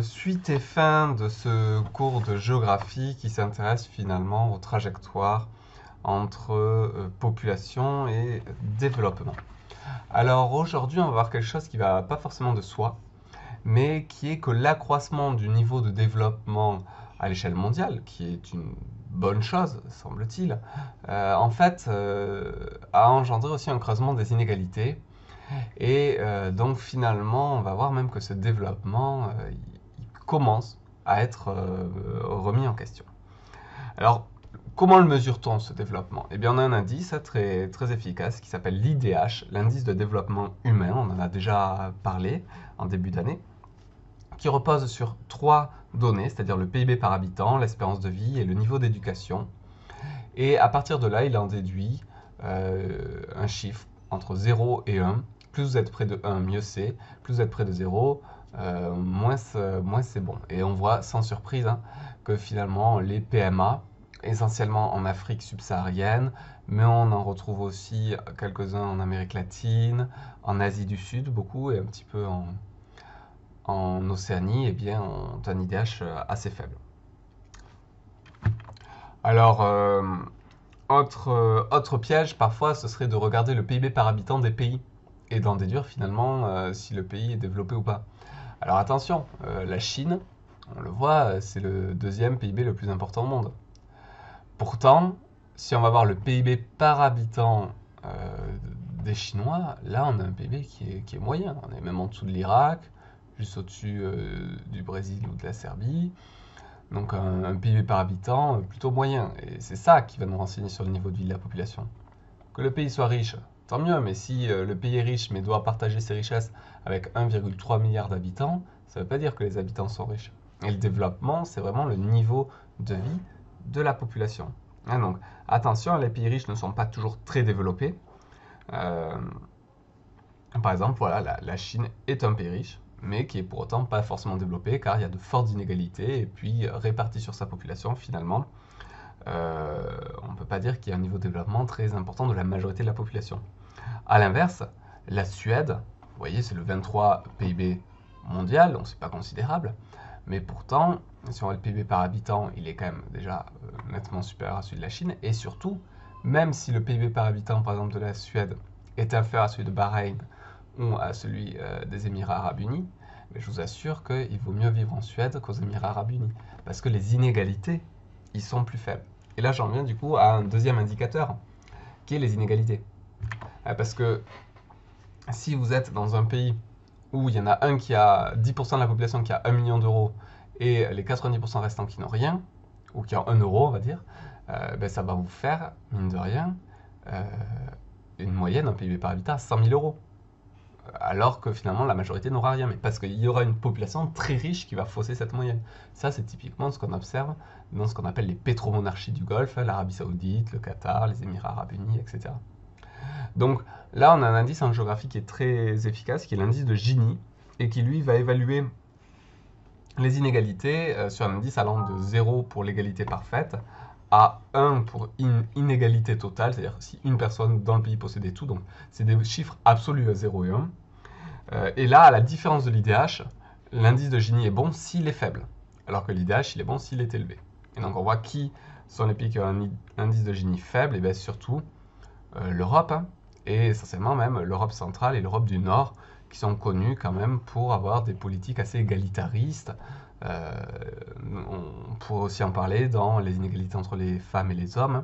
Suite et fin de ce cours de géographie qui s'intéresse finalement aux trajectoires entre population et développement. Alors aujourd'hui, on va voir quelque chose qui va pas forcément de soi, mais qui est que l'accroissement du niveau de développement à l'échelle mondiale, qui est une bonne chose, semble-t-il, a engendré aussi un creusement des inégalités. Et donc finalement, on va voir même que ce développement, il commence à être remis en question. Alors, comment le mesure-t-on ce développement? Eh bien, on a un indice très, très efficace qui s'appelle l'IDH, l'indice de développement humain, on en a déjà parlé en début d'année, qui repose sur 3 données, c'est-à-dire le PIB par habitant, l'espérance de vie et le niveau d'éducation. Et à partir de là, il en déduit un chiffre entre 0 et 1. Plus vous êtes près de 1, mieux c'est. Plus vous êtes près de 0, moins c'est bon. Et on voit sans surprise que finalement les PMA, essentiellement en Afrique subsaharienne, mais on en retrouve aussi quelques-uns en Amérique latine, en Asie du Sud beaucoup et un petit peu en Océanie, eh bien, ont un IDH assez faible. Alors, autre piège, parfois, ce serait de regarder le PIB par habitant des pays et d'en déduire finalement si le pays est développé ou pas. Alors attention, la Chine, on le voit, c'est le deuxième PIB le plus important au monde. Pourtant, si on va voir le PIB par habitant des Chinois, là on a un PIB qui est moyen. On est même en dessous de l'Irak, juste au-dessus du Brésil ou de la Serbie. Donc un PIB par habitant plutôt moyen. Et c'est ça qui va nous renseigner sur le niveau de vie de la population. Que le pays soit riche, tant mieux, mais si le pays est riche mais doit partager ses richesses avec 1,3 milliard d'habitants, ça ne veut pas dire que les habitants sont riches. Et le développement, c'est vraiment le niveau de vie de la population. Donc attention, les pays riches ne sont pas toujours très développés. Par exemple, voilà, la Chine est un pays riche, mais qui est pour autant pas forcément développé, car il y a de fortes inégalités, et puis réparties sur sa population, finalement, on ne peut pas dire qu'il y a un niveau de développement très important de la majorité de la population. A l'inverse, la Suède, vous voyez, c'est le 23 PIB mondial, donc c'est pas considérable, mais pourtant, si on voit le PIB par habitant, il est quand même déjà nettement supérieur à celui de la Chine, et surtout, même si le PIB par habitant, par exemple, de la Suède est inférieur à celui de Bahreïn ou à celui des Émirats Arabes Unis, mais je vous assure qu'il vaut mieux vivre en Suède qu'aux Émirats Arabes Unis, parce que les inégalités, ils sont plus faibles. Et là, j'en viens du coup à un deuxième indicateur, qui est les inégalités. Parce que si vous êtes dans un pays où il y en a un qui a 10% de la population qui a 1 million d'euros et les 90% restants qui n'ont rien, ou qui ont 1 euro, on va dire, ça va vous faire, mine de rien, une moyenne, un PIB par habitant à 100 000 euros. Alors que finalement la majorité n'aura rien, mais parce qu'il y aura une population très riche qui va fausser cette moyenne. Ça, c'est typiquement ce qu'on observe dans ce qu'on appelle les pétromonarchies du Golfe, l'Arabie Saoudite, le Qatar, les Émirats Arabes Unis, etc. Donc là, on a un indice en géographie qui est très efficace, qui est l'indice de Gini, et qui lui va évaluer les inégalités sur un indice allant de 0 pour l'égalité parfaite à 1 pour inégalité totale, c'est-à-dire si une personne dans le pays possédait tout, donc c'est des chiffres absolus à 0 et 1. Et là, à la différence de l'IDH, l'indice de Gini est bon s'il est faible, alors que l'IDH, il est bon s'il est élevé. Et donc on voit qui sont les pays qui ont un indice de Gini faible, et bien surtout l'Europe, et essentiellement même l'Europe centrale et l'Europe du Nord, qui sont connus quand même pour avoir des politiques assez égalitaristes. On pourrait aussi en parler dans les inégalités entre les femmes et les hommes.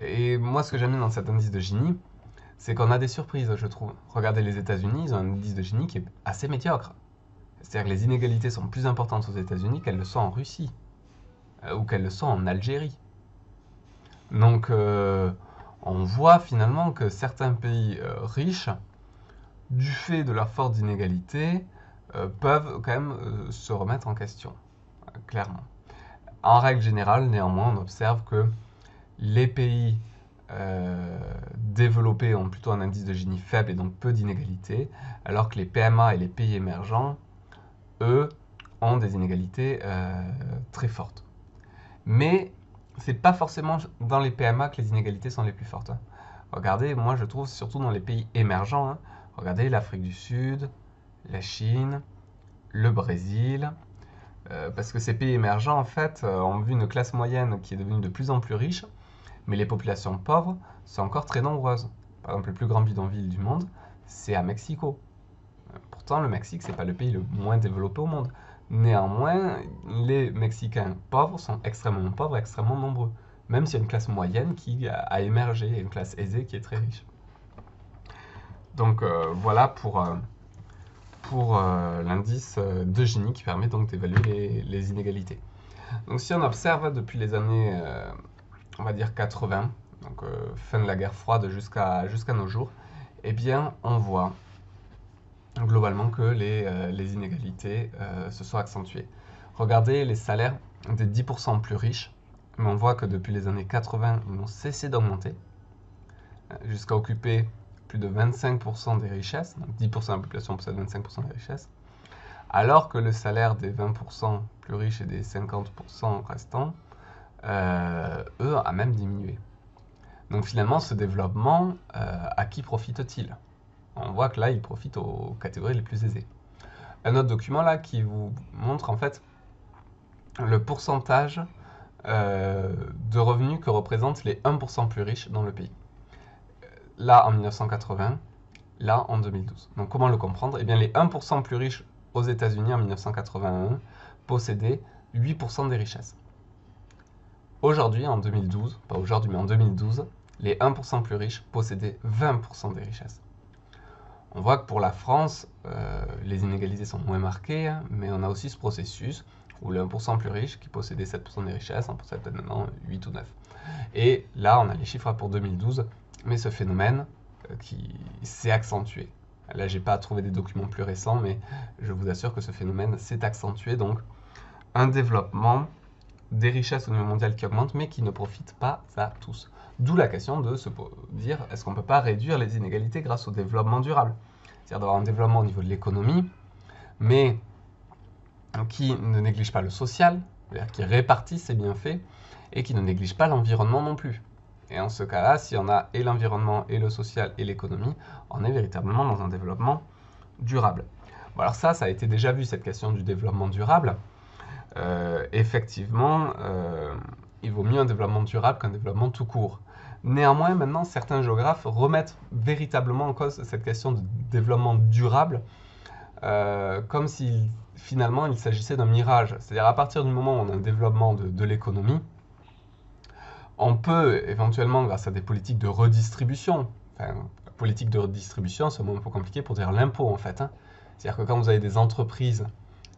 Et moi, ce que j'aime bien dans cet indice de Gini, c'est qu'on a des surprises, je trouve. Regardez les États-Unis, ils ont un indice de Gini qui est assez médiocre. C'est-à-dire que les inégalités sont plus importantes aux États-Unis qu'elles le sont en Russie, ou qu'elles le sont en Algérie. Donc, on voit finalement que certains pays riches, du fait de leur forte inégalité, peuvent quand même se remettre en question, clairement. En règle générale, néanmoins, on observe que les pays développés ont plutôt un indice de Gini faible et donc peu d'inégalités, alors que les PMA et les pays émergents, eux, ont des inégalités très fortes. Mais c'est pas forcément dans les PMA que les inégalités sont les plus fortes. Regardez, moi je trouve surtout dans les pays émergents, regardez l'Afrique du Sud, la Chine, le Brésil, parce que ces pays émergents, en fait, ont vu une classe moyenne qui est devenue de plus en plus riche, mais les populations pauvres sont encore très nombreuses. Par exemple, le plus grand bidonville du monde, c'est à Mexico. Pourtant, le Mexique, c'est pas le pays le moins développé au monde. Néanmoins, les Mexicains pauvres sont extrêmement pauvres et extrêmement nombreux. Même s'il y a une classe moyenne qui a émergé, et une classe aisée qui est très riche. Donc voilà pour l'indice de Gini qui permet donc d'évaluer les inégalités. Donc si on observe depuis les années, on va dire 80, donc fin de la guerre froide jusqu'à nos jours, eh bien on voit globalement que les inégalités se sont accentuées. Regardez les salaires des 10% plus riches, mais on voit que depuis les années 80, ils n'ont cessé d'augmenter, jusqu'à occuper plus de 25% des richesses, donc 10% de la population possède 25% des richesses, alors que le salaire des 20% plus riches et des 50% restants, eux, a même diminué. Donc finalement, ce développement, à qui profite-t-il? On voit que là, il profite aux catégories les plus aisées. Un autre document là qui vous montre en fait le pourcentage de revenus que représentent les 1% plus riches dans le pays. Là en 1980, là en 2012. Donc comment le comprendre? Eh bien les 1% plus riches aux États-Unis en 1981 possédaient 8% des richesses. Aujourd'hui, en 2012, pas aujourd'hui mais en 2012, les 1% plus riches possédaient 20% des richesses. On voit que pour la France, les inégalités sont moins marquées, mais on a aussi ce processus où le 1% plus riche, qui possédait 7% des richesses, en possède peut-être maintenant 8 ou 9. Et là, on a les chiffres pour 2012, mais ce phénomène qui s'est accentué. Là, j'ai pas trouvé des documents plus récents, mais je vous assure que ce phénomène s'est accentué. Donc, un développement des richesses au niveau mondial qui augmente, mais qui ne profite pas à tous. D'où la question de se dire, est-ce qu'on ne peut pas réduire les inégalités grâce au développement durable? C'est-à-dire d'avoir un développement au niveau de l'économie, mais qui ne néglige pas le social, c'est-à-dire qui répartit ses bienfaits, et qui ne néglige pas l'environnement non plus. Et en ce cas-là, si on a et l'environnement, et le social, et l'économie, on est véritablement dans un développement durable. Bon, alors ça a été déjà vu, cette question du développement durable. Effectivement, il vaut mieux un développement durable qu'un développement tout court. Néanmoins, maintenant, certains géographes remettent véritablement en cause cette question de développement durable, comme si finalement il s'agissait d'un mirage. C'est-à-dire à partir du moment où on a un développement de l'économie, on peut éventuellement, grâce à des politiques de redistribution, enfin, politique de redistribution, c'est un mot un peu compliqué pour dire l'impôt en fait. C'est-à-dire que quand vous avez des entreprises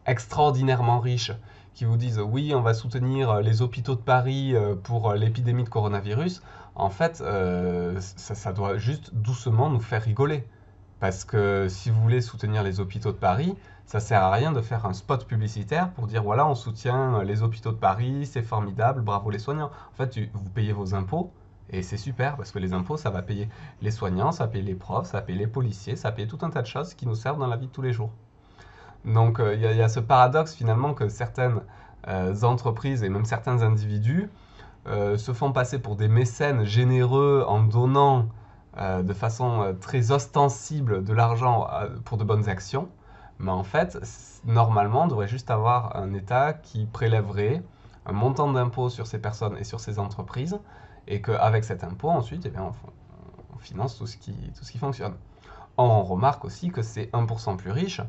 extraordinairement riches qui vous disent oui, on va soutenir les hôpitaux de Paris pour l'épidémie de coronavirus, en fait, ça doit juste doucement nous faire rigoler. Parce que si vous voulez soutenir les hôpitaux de Paris, ça sert à rien de faire un spot publicitaire pour dire voilà, on soutient les hôpitaux de Paris, c'est formidable, bravo les soignants. En fait, vous payez vos impôts et c'est super parce que les impôts, ça va payer les soignants, ça va payer les profs, ça va payer les policiers, ça va payer tout un tas de choses qui nous servent dans la vie de tous les jours. Donc il y a ce paradoxe finalement que certaines entreprises et même certains individus se font passer pour des mécènes généreux en donnant de façon très ostensible de l'argent pour de bonnes actions. Mais en fait, normalement, on devrait juste avoir un État qui prélèverait un montant d'impôt sur ces personnes et sur ces entreprises, et qu'avec cet impôt, ensuite, eh bien, on finance tout ce qui fonctionne. On remarque aussi que ces 1% plus riches,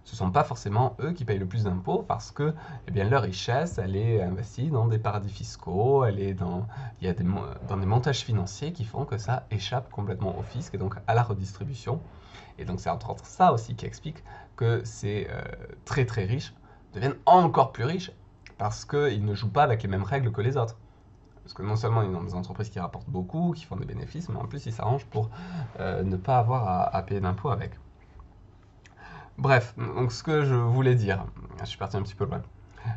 ce ne sont pas forcément eux qui payent le plus d'impôts parce que eh bien, leur richesse, elle est investie dans des paradis fiscaux, il y a dans des montages financiers qui font que ça échappe complètement au fisc et donc à la redistribution. Et donc c'est entre autres ça aussi qui explique que ces très très riches deviennent encore plus riches parce qu'ils ne jouent pas avec les mêmes règles que les autres. Parce que non seulement ils ont des entreprises qui rapportent beaucoup, qui font des bénéfices, mais en plus ils s'arrangent pour ne pas avoir à payer d'impôts avec. Bref, donc ce que je voulais dire, je suis parti un petit peu loin,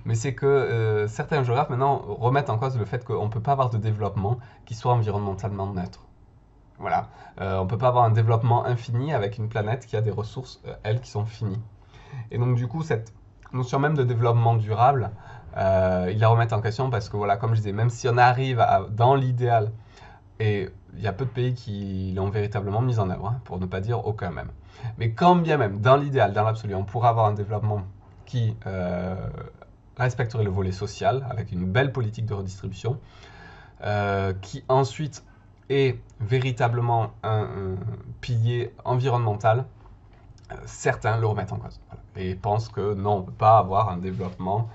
mais c'est que certains géographes maintenant remettent en cause le fait qu'on ne peut pas avoir de développement qui soit environnementalement neutre. Voilà, on ne peut pas avoir un développement infini avec une planète qui a des ressources, elles, qui sont finies. Et donc du coup, cette notion même de développement durable, ils la remettent en question parce que voilà, comme je disais, même si on arrive dans l'idéal, et il y a peu de pays qui l'ont véritablement mis en œuvre, pour ne pas dire aucun même. Mais quand bien même, dans l'idéal, dans l'absolu, on pourra avoir un développement qui respecterait le volet social, avec une belle politique de redistribution, qui ensuite est véritablement un pilier environnemental, certains le remettent en cause. Voilà. Et pensent que non, on ne peut pas avoir un développement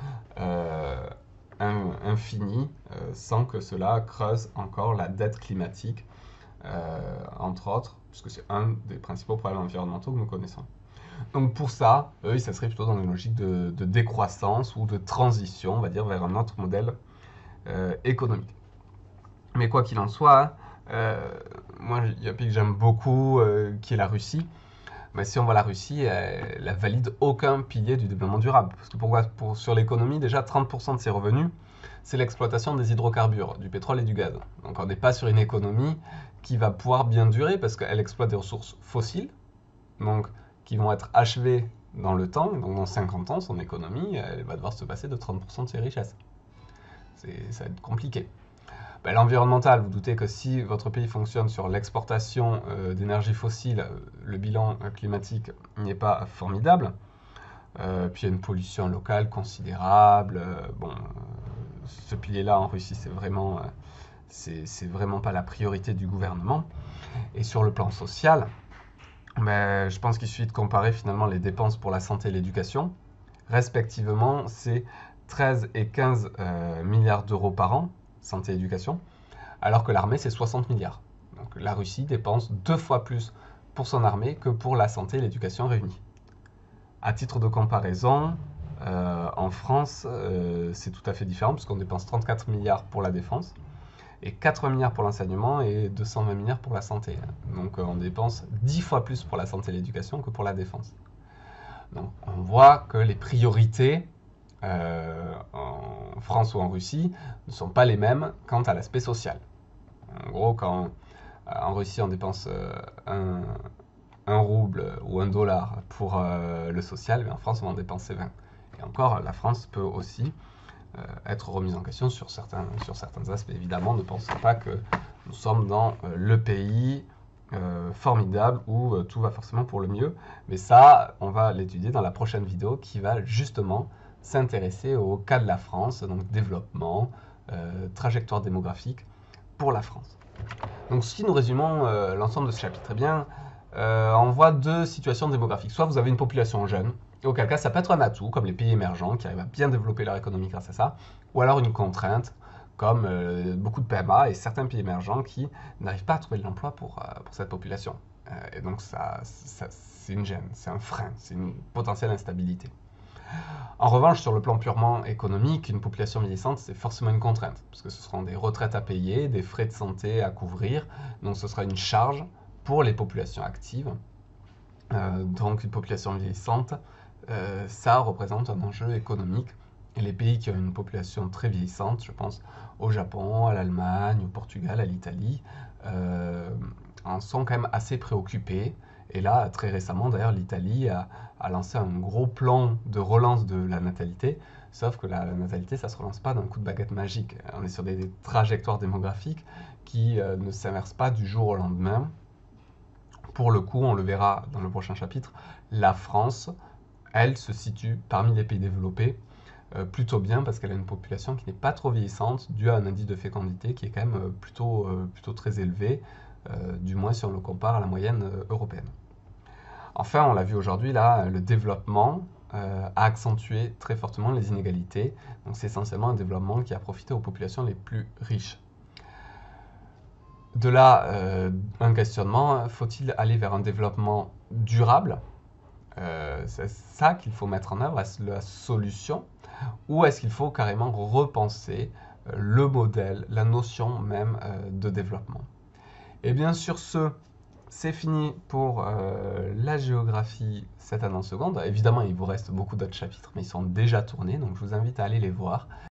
infini sans que cela creuse encore la dette climatique, entre autres, puisque c'est un des principaux problèmes environnementaux que nous connaissons. Donc pour ça, eux, ça serait plutôt dans une logique de décroissance ou de transition, on va dire, vers un autre modèle économique. Mais quoi qu'il en soit, moi, il y a un pays que j'aime beaucoup, qui est la Russie. Mais si on voit la Russie, elle valide aucun pilier du développement durable. Parce que sur l'économie, déjà, 30% de ses revenus, c'est l'exploitation des hydrocarbures, du pétrole et du gaz. Donc on n'est pas sur une économie qui va pouvoir bien durer parce qu'elle exploite des ressources fossiles, donc qui vont être achevées dans le temps. Donc dans 50 ans, son économie, elle va devoir se passer de 30% de ses richesses. Ça va être compliqué. L'environnemental, vous doutez que si votre pays fonctionne sur l'exportation d'énergie fossile, le bilan climatique n'est pas formidable. Puis il y a une pollution locale considérable. Ce pilier-là en Russie, c'est vraiment pas la priorité du gouvernement. Et sur le plan social, je pense qu'il suffit de comparer finalement les dépenses pour la santé et l'éducation. Respectivement, c'est 13 et 15 milliards d'euros par an, santé et éducation, alors que l'armée, c'est 60 milliards. Donc la Russie dépense 2 fois plus pour son armée que pour la santé et l'éducation réunies. À titre de comparaison, en France, c'est tout à fait différent, puisqu'on dépense 34 milliards pour la défense, et 80 milliards pour l'enseignement, et 220 milliards pour la santé. Donc on dépense 10 fois plus pour la santé et l'éducation que pour la défense. Donc on voit que les priorités en France ou en Russie ne sont pas les mêmes quant à l'aspect social. En gros, quand en Russie on dépense un rouble ou un dollar pour le social, mais en France on va en dépenser 20. Et encore, la France peut aussi être remise en question sur certains aspects. Évidemment, ne pensez pas que nous sommes dans le pays formidable où tout va forcément pour le mieux. Mais ça, on va l'étudier dans la prochaine vidéo qui va justement s'intéresser au cas de la France, donc développement, trajectoire démographique pour la France. Donc si nous résumons l'ensemble de ce chapitre, eh bien, on voit deux situations démographiques. Soit vous avez une population jeune, et auquel cas ça peut être un atout, comme les pays émergents qui arrivent à bien développer leur économie grâce à ça, ou alors une contrainte, comme beaucoup de PMA et certains pays émergents qui n'arrivent pas à trouver de l'emploi pour cette population. Et donc c'est une gêne, c'est un frein, c'est une potentielle instabilité. En revanche, sur le plan purement économique, une population vieillissante, c'est forcément une contrainte, parce que ce seront des retraites à payer, des frais de santé à couvrir, donc ce sera une charge pour les populations actives. Donc une population vieillissante, ça représente un enjeu économique. Et les pays qui ont une population très vieillissante, je pense au Japon, à l'Allemagne, au Portugal, à l'Italie, en sont quand même assez préoccupés. Et là, très récemment, d'ailleurs, l'Italie a lancé un gros plan de relance de la natalité, sauf que la natalité, ça ne se relance pas d'un coup de baguette magique. On est sur des trajectoires démographiques qui ne s'inversent pas du jour au lendemain. Pour le coup, on le verra dans le prochain chapitre, la France, elle, se situe parmi les pays développés plutôt bien parce qu'elle a une population qui n'est pas trop vieillissante, due à un indice de fécondité qui est quand même plutôt très élevé, du moins si on le compare à la moyenne européenne. Enfin, on l'a vu aujourd'hui, là, le développement a accentué très fortement les inégalités. Donc c'est essentiellement un développement qui a profité aux populations les plus riches. De là, un questionnement, faut-il aller vers un développement durable? C'est ça qu'il faut mettre en œuvre, est-ce la solution? Ou est-ce qu'il faut carrément repenser le modèle, la notion même de développement? Et bien sur ce, c'est fini pour la géographie cette année en seconde. Évidemment, il vous reste beaucoup d'autres chapitres, mais ils sont déjà tournés, donc je vous invite à aller les voir.